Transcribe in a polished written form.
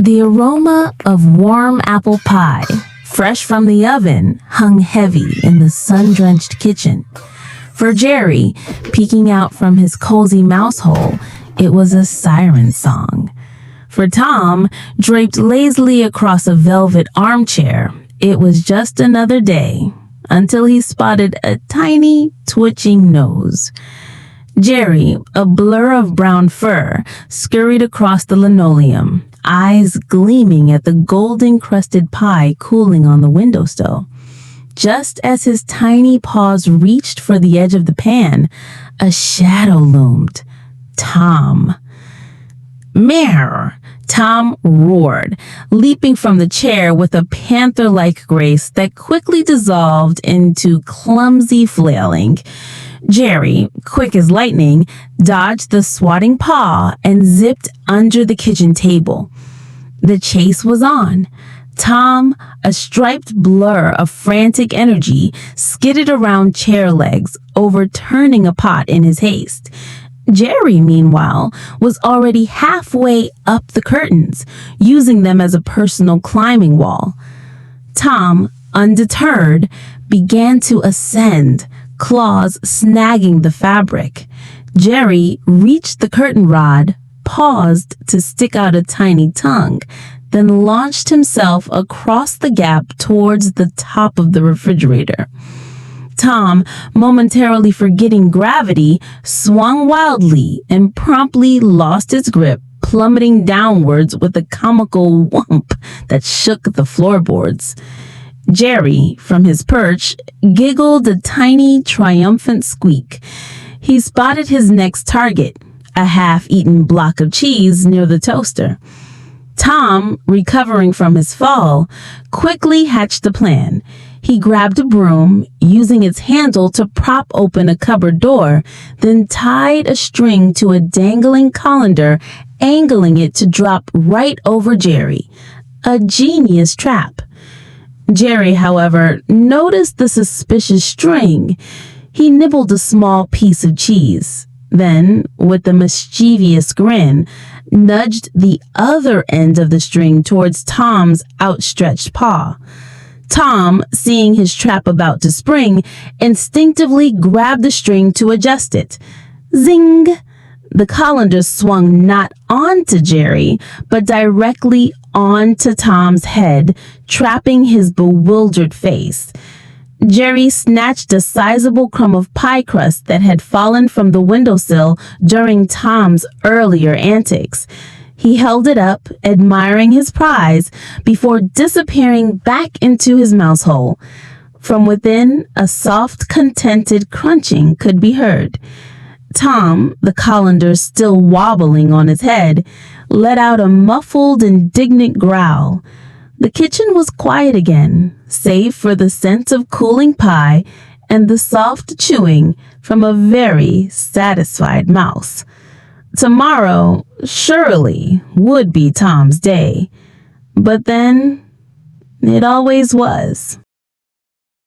The aroma of warm apple pie, fresh from the oven, hung heavy in the sun-drenched kitchen. For Jerry, peeking out from his cozy mouse hole, it was a siren song. For Tom, draped lazily across a velvet armchair, it was just another day, until he spotted a tiny, twitching nose. Jerry, a blur of brown fur, scurried across the linoleum, eyes gleaming at the golden-crusted pie cooling on the windowsill. Just as his tiny paws reached for the edge of the pan, a shadow loomed. Tom. "Mare!" Tom roared, leaping from the chair with a panther-like grace that quickly dissolved into clumsy flailing. Jerry, quick as lightning, dodged the swatting paw and zipped under the kitchen table. The chase was on. Tom, a striped blur of frantic energy, skidded around chair legs, overturning a pot in his haste. Jerry, meanwhile, was already halfway up the curtains, using them as a personal climbing wall. Tom, undeterred, began to ascend, claws snagging the fabric. Jerry reached the curtain rod, paused to stick out a tiny tongue, then launched himself across the gap towards the top of the refrigerator. Tom, momentarily forgetting gravity, swung wildly and promptly lost his grip, plummeting downwards with a comical whump that shook the floorboards. Jerry, from his perch, giggled a tiny, triumphant squeak. He spotted his next target, a half-eaten block of cheese near the toaster. Tom, recovering from his fall, quickly hatched a plan. He grabbed a broom, using its handle to prop open a cupboard door, then tied a string to a dangling colander, angling it to drop right over Jerry. A genius trap. Jerry, however, noticed the suspicious string. He nibbled a small piece of cheese, then, with a mischievous grin, nudged the other end of the string towards Tom's outstretched paw. Tom, seeing his trap about to spring, instinctively grabbed the string to adjust it. Zing! The colander swung not onto Jerry, but directly onto Tom's head, trapping his bewildered face. Jerry snatched a sizable crumb of pie crust that had fallen from the windowsill during Tom's earlier antics. He held it up, admiring his prize, before disappearing back into his mouse hole. From within, a soft, contented crunching could be heard. Tom, the colander still wobbling on his head, let out a muffled, indignant growl. The kitchen was quiet again, save for the scent of cooling pie and the soft chewing from a very satisfied mouse. Tomorrow, surely, would be Tom's day. But then, it always was.